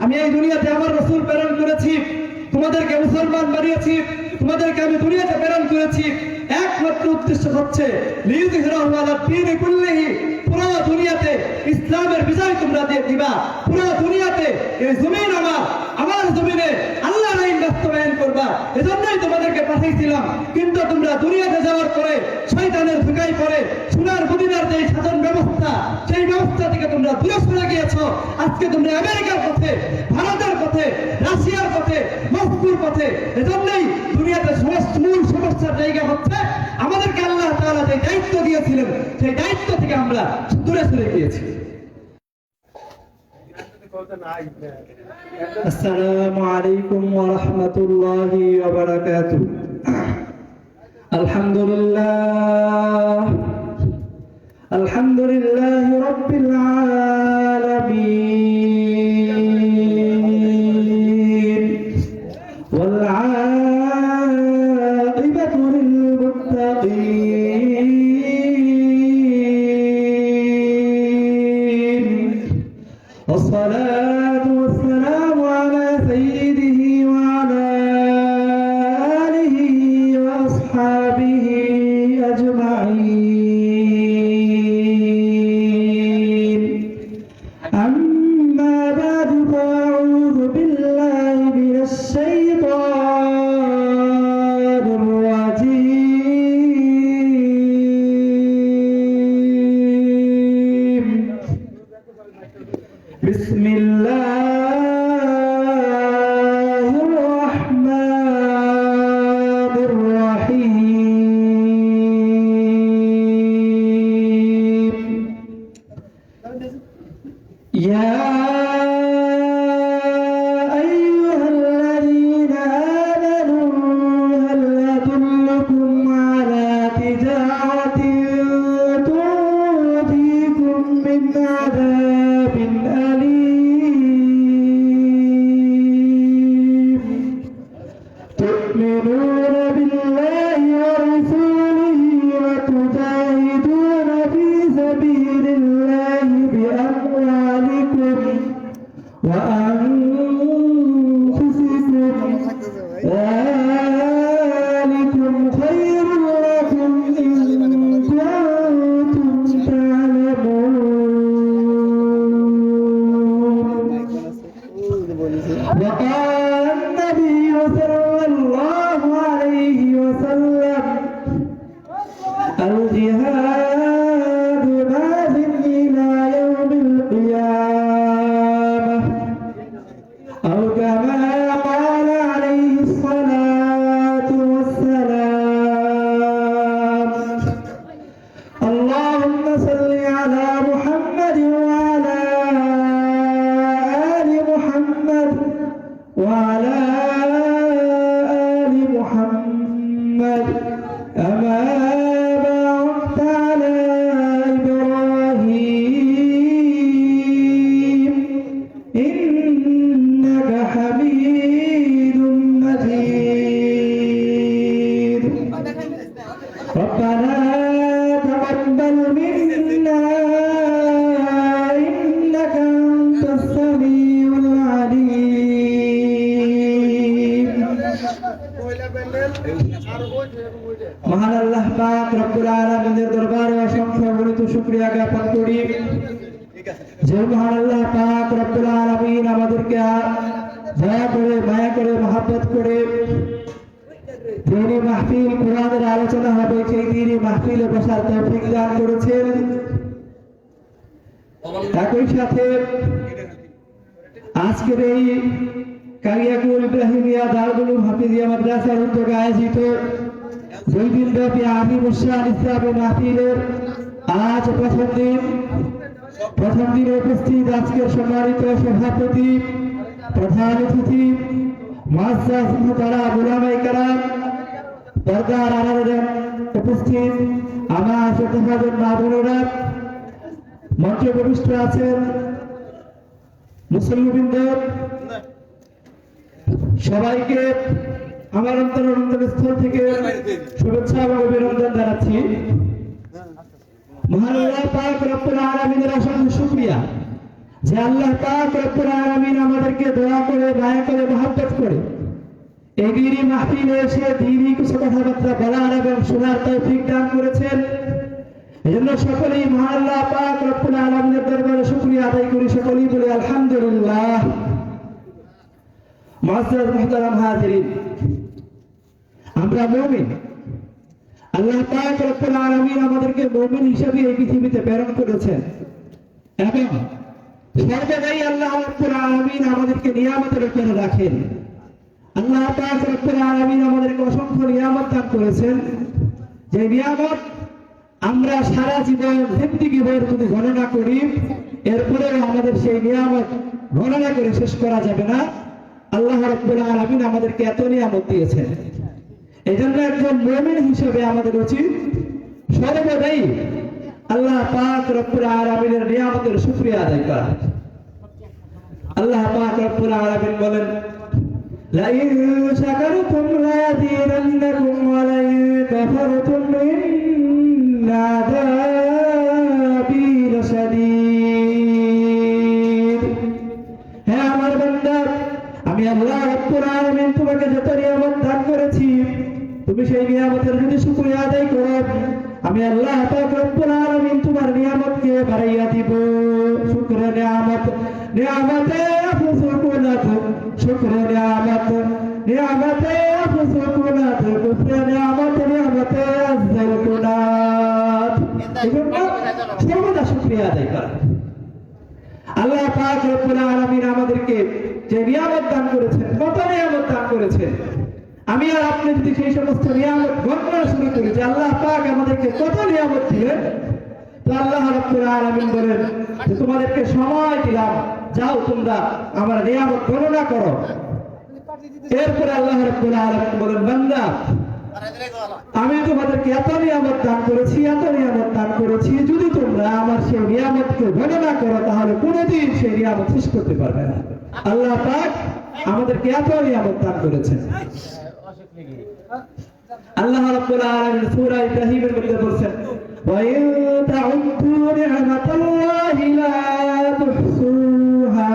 আমি এই দুনিয়াতে আমার রাসূল প্রেরণ করেছি, তোমাদেরকে মুসলমান বানিয়েছি, তোমাদেরকে আমি দুনিয়াতে প্রেরণ করেছি একমাত্র উদ্দেশ্য হচ্ছে লিইয়ুযহিরাহু আলা দ্বীনি কুল্লিহি, পুরো দুনিয়াতে ইসলামের বিজয় তোমরা দিয়ে দিবা। পুরো দুনিয়াতে এই জমিন আমার জমিনে আল্লাহর আইন বাস্তবায়ন করবা, এজন্যই তোমাদেরকে পাঠিয়েছিলাম। কিন্তু তোমরা দুনিয়াতে যাওয়ার পরে শয়তানের ধোঁকায় পড়ে সোনার মদিনার যে শাসন ব্যবস্থা, সেই ব্যবস্থা থেকে তোমরা দূরে সরে গিয়েছো। আজকে তোমরা আমেরিকার পথে, ভারতের পথে, রাশিয়ার পথে, মস্কোর পথে। এজন্যই দুনিয়াতে মূল সমস্যার জায়গা হচ্ছে আমাদেরকে আল্লাহ তাআলা যে দায়িত্ব দিয়েছিলেন, সেই দায়িত্ব থেকে আমরা দূরে সরে গিয়েছি। আসসালামু আলাইকুম ওয়া রাহমাতুল্লাহি ওয়া বারাকাতুহু। আলহামদুলিল্লাহি রাব্বিল আলামিন ওয়াল আকিবাতু লিল মুত্তাকিন والصلاة والسلام على سيده وعلى آله وأصحابه أجمعين. أما بعد فأعوذ بالله من الشيطان الرجيم. بسم الله الرحمن الرحيم. يا أيها الذين آمنوا هل أدلكم على تجارة تنجيكم من عذاب أليم تؤمنون بالله ورسوله وتجاهدون في سبيل الله بأموالكم وأنفسكم ذلكم خير لكم إن كنتم تعلمون. وقال النبي صلى الله عليه وسلم الجهاد ماض إلى يوم القيامة أو كما قال عليه الصلاة والسلام. اللهم صل على محمد وعلى آل محمد وعلى آل محمد كما باركت على إبراهيم إنك حميد مجيد. ربنا تقبل منا إنك أنت السميع العليم. মহান আল্লাহ পাক রব্বুল আলামিনের দরবারে অসংখ্য গণিত শুকরিয়া জ্ঞাপন করি যে মহান আল্লাহ পাক রব্বুল আলামিন আমাদেরকে দয়া করে, মায়া করে, মহব্বত করে দিনী মাহফিল, কোরআনের আলোচনা হবে, সেই দিনী মাহফিলে বসার তৌফিক দান করেছেন। একই সাথে আজকের এই কালিয়াকুল ইব্রাহিমিয়া দারুল হাফিজিয়া মাদ্রাসার উদ্যোগে আয়োজিত 2 দিন ব্যাপী আমির মুশান ইসলামী মাহফিলের আজ প্রথম দিনে উপস্থিত আজকের সম্মানিত সভাপতি, প্রধান অতিথি, মুআজ্জাজ মুহতারা উলামায়ে কেরাম, পর্দার আড়ালে উপস্থিত আমার শ্রদ্ধাভাজন মা বোনেরা, মঞ্চে উপবিষ্ট আছেন মুসলিমবৃন্দ, সবাইকে আমার অন্তরস্থল থেকে শুভেচ্ছা এবং অভিনন্দন জানাচ্ছি। মহান আল্লাহ পাক রব্বুল আলামিনের অসংখ্য শুকরিয়া যে আল্লাহ পাক রব্বুল আলামিন আমাদেরকে এই দিনই মাহফিলে এসে দিনই কিছু কথাবার্তা বলার এবং শোনার তৌফিক দান করেছেন। এজন্য সকলেই মহান আল্লাহ পাক রব্বুল আলামিনের দরবারে শুকরিয়া আদায় করি, সকলেই বলি আলহামদুলিল্লাহ। মুআজ্জাজ মুহতারাম হাজিরিন, আমরা মুমিন। আল্লাহ পাক রব্বুল আলামিন আমাদেরকে মুমিন হিসেবে এই পৃথিবীতে প্রেরণ করেছেন এবং সর্বদাই আল্লাহ রব্বুল আলামিন আমাদেরকে নিয়ামতের উপরে রাখেন। আল্লাহ পাক রব্বুল আলামিন আমাদেরকে অসংখ্য নিয়ামত দান করেছেন, যে নিয়ামত আমরা সারা জীবন জিন্দেগি ভর যদি গণনা করি এরপরে আমাদের সেই নিয়ামত গণনা করে শেষ করা যাবে না। আল্লাহ রাব্বুল আলামিন আমাদেরকে এত নিয়ামত দিয়েছেন, এজন্য একজন মুমিন হিসেবে আমাদের উচিত সর্বদাই আল্লাহ পাক রব্বুল আলামিনের নিয়ামতের শুকরিয়া আদায় করা। আল্লাহ পাক রব্বুল আলামিন বলেন, লাইন শাকারতুম লাযীদান্নাকুম ওয়া লাইন কাফারতুম ইন্না আযাবী লাশাদীদ। হে আমার বান্দা, আমি আল্লাহ রাব্বুল আলামিন তোমাকে যত নিয়ামত দান করেছি তুমি সেই নিয়ামতের যদি শুকরিয়া আদায় করো, আমি আল্লাহ পাক রব্বুল আলামিন তোমার নিয়ামতকে বাড়াইয়া দিব। শুকরে নিয়ামত নিয়ামতে আফসুকুনাত, শুকরে নিয়ামত নিয়ামতে আফসুকুনাত, কুফরে নিয়ামত নিয়ামতে আযযালকুনাত। এজন্য সর্বদা শুকরিয়া আদায় করা। আল্লাহ পাক রব্বুল আলামিন আমাদেরকে যে নিয়ামত দান করেছেন, কত নিয়ামত দান করেছেন, আমি আর আপনি যদি সেই সমস্ত নিয়ামত গণনা শুরু করি যে আল্লাহ পাক আমাদেরকে কত নিয়ামত দিলেন, তো আল্লাহ রাব্বুল আলামিন বলেন যে তোমাদেরকে সময় দিলাম, যাও তোমরা আমার নিয়ামত গণনা করো। এরপরে আল্লাহ রাব্বুল আলামিন বলেন, বান্দা আমি তোমাদেরকে এত নিয়ামত দান করেছি, এত নিয়ামত দান করেছি, যদি তোমরা আমার সেই নিয়ামতকে গণনা করো তাহলে কোনোদিন সেই নিয়ামত শেষ করতে পারবে না। আল্লাহ পাক আমাদেরকে এত নিয়ামত দান করেছেন। আল্লাহ রাব্বুল আলামিন সূরা ইব্রাহিমের মধ্যে বলেন, ওয়া ইন তাউদ্দু নি'মাতাল্লাহি লা তুহসুহা।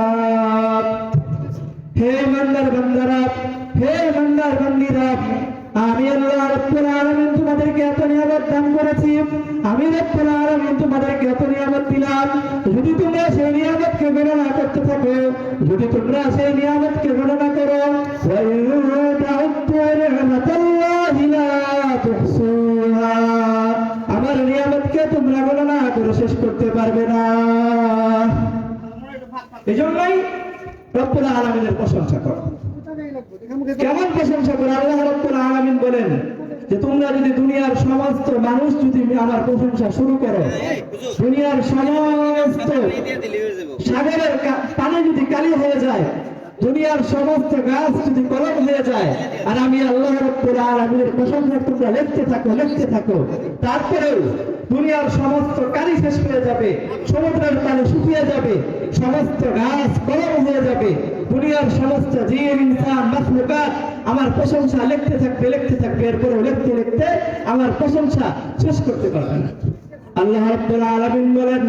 হে বান্দার বান্দারা, হে বান্দার বান্দীরা, আমি আল্লাহ রাব্বুল আলামিন তোমাদেরকে এত নিয়ামত দান করেছি, আমি রাব্বুল আলামিন তোমাদেরকে এত নিয়ামত দিলাম, যদি তোমরা সেই নিয়ামতকে গণনা করতে থাকো, যদি তোমরা সেই নিয়ামতকে গণনা করো, ওয়া ইন তাউদ্দু নি'মাতাল্লাহি লা তুহসুহা, আমার নিয়ামতকে তোমরা গণনা করে শেষ করতে পারবে না। এজন্যই রব্বুল আলামিনের প্রশংসা করো। কেমন প্রশংসা করে? আল্লাহ রাব্বুল আলামিন বলেন যে তোমরা যদি দুনিয়ার সমস্ত মানুষ যদি আমার প্রশংসা শুরু করো, দুনিয়ার সমস্ত সাগরের পানি যদি কালি হয়ে যায়, দুনিয়ার সমস্ত গাছ যদি কলম হয়ে যায়, আর আমি আল্লাহ রাব্বুল আলামিনের প্রশংসা তোমরা লিখতে থাকো, তারপরেও দুনিয়ার সমস্ত কালি শেষ হয়ে যাবে, সমুদ্রের পানি শুকিয়ে যাবে, সমস্ত গাছ কলম হয়ে যাবে, দুনিয়ার সমস্ত জিন ইনসান মাখলুকাত আমার প্রশংসা লিখতে থাকবে, এরপরে লিখতে আমার প্রশংসা শেষ করতে পারবে না। আল্লাহ রাব্বুল আলামিন বলেন,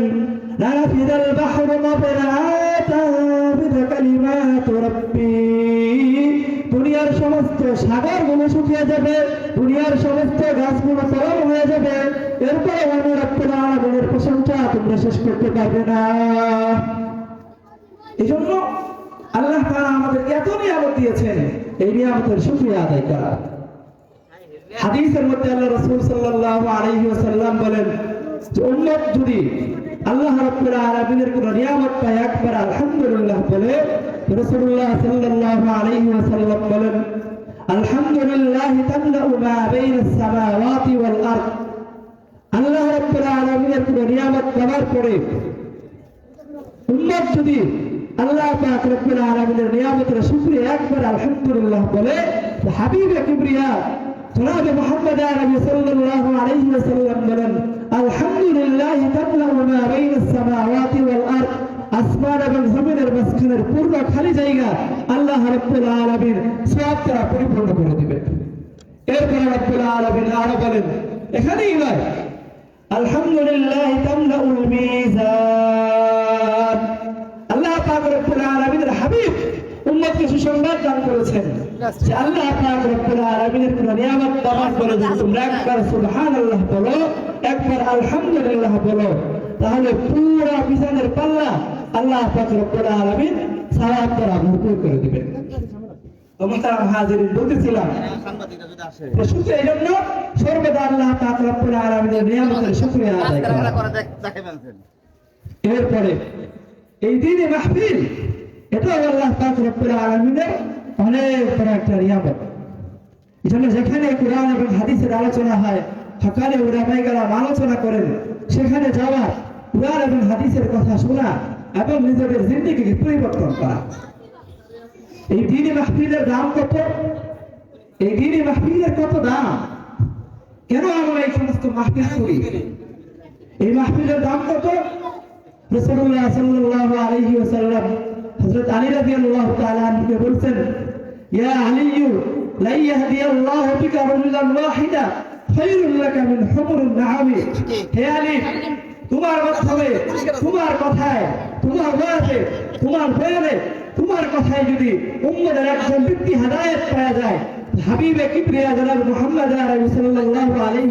নাফিদাল বাহরু মাবরাতান বিকালিমাত রাব্বি। দুনিয়ার সমস্ত সাগরগুলো শুকিয়ে যাবে, দুনিয়ার সমস্ত গাছগুলো কলম হয়ে যাবে, এরপরে আমি রাব্বুল আলামিনের প্রশংসা তোমরা শেষ করতে পারবে না। এজন্য আল্লাহ তাআলা আমাদেরকে এত নিয়ামত দিয়েছেন, এই নিয়ামতের শুকরিয়া আদায় করা। হাদিসের মধ্যে আল্লাহ রাসূল সাল্লাল্লাহু আলাইহি ওয়াসাল্লাম বলেন যে উম্মত যদি আল্লাহ রাব্বুল আলামিনের কোন নিয়ামত পায় একবার আলহামদুলিল্লাহ বলে, রাসূলুল্লাহ সাল্লাল্লাহু আলাইহি ওয়াসাল্লাম বলেন, আলহামদুলিল্লাহ তামলাউ মা বাইনাস সামাওয়াতি ওয়াল আরদ। আল্লাহ রাব্বুল আলামিনের কোন নিয়ামত পাওয়ার পরে উম্মত যদি আল্লাহ পাক রব্বুল আলামিনের নিয়ামতের শুকরিয়া একবার আলহামদুলিল্লাহ বলে, হাবিবে কিবরিয়া জনাবে মুহাম্মদ আরবি সাল্লাল্লাহু আলাইহি ওয়াসাল্লাম বলেন, আলহামদুলিল্লাহ তামলাউ মা বাইনাস সামাওয়াতি ওয়াল আরদ। আসমান এবং জমিনের মাঝখানের পূর্ণ খালি জায়গা আল্লাহ রাব্বুল আলামিন সব দ্বারা পরিপূর্ণ করে দিবেন। এরপরে রাব্বুল আলামিন আরো বলেন, এখানেই নয়, আলহামদুলিল্লাহ তামলাউল মিজান। আল্লাহ পাক রব্বুল আলামিনের হাবিব উম্মতকে সুসংবাদ দান করেছেন যে আল্লাহ পাক রব্বুল আলামিনের কোন নিয়ামত দান করে যদি তোমরা একবার সুবহানাল্লাহ বলো, একবার আলহামদুলিল্লাহ বলো, তাহলে পুরো মিজানের পাল্লা আল্লাহ পাক রব্বুল আলামিন সওয়াব দ্বারা ভরপুর করে দিবেন। তো মুহতারাম হাজিরিন, বলতেছিলাম যে শুধু এই জন্য সর্বদা আল্লাহ পাক রব্বুল আলামিনের নিয়ামতের শুকরিয়া আদায় করা। এরপরে এই দিনে মাহফিল, এটাও আল্লাহ পাক রব্বুল আলামিনের অনেক বড় একটা নিয়ামত। এজন্য যেখানে কোরআন এবং হাদিসের আলোচনা হয়, হকানে উলামায়ে কেরাম আলোচনা করেন, সেখানে যাওয়া, কোরআন এবং হাদিসের কথা শোনা এবং নিজেদের জিন্দেগিকে পরিবর্তন করা। এই দিনে মাহফিলের দাম কত? এই দিনে মাহফিলের কত দাম? কেন আমরা এই সমস্ত মাহফিল করি? এই মাহফিলের দাম কত? রাসূলুল্লাহ সাল্লাল্লাহু আলাইহি ওয়াসাল্লাম হযরত আলী রাদিয়াল্লাহু তাআলা আনহুকে বলছেন, ইয়া আলী লা ইয়াহদিয়াল্লাহু বিকা রাজুলান ওয়াহিদা খায়রুল লাকা মিন হুমুরিন নাআম। হে আলী, তোমার মাধ্যমে, তোমার কথায়, তোমার ওয়াজে, তোমার বয়ানে, তোমার কথায় যদি উম্মতের একজন ব্যক্তি হেদায়েত পাওয়া যায়, হাবিবে কিবরিয়া জনাব মুহাম্মদ সাল্লাল্লাহু আলাইহি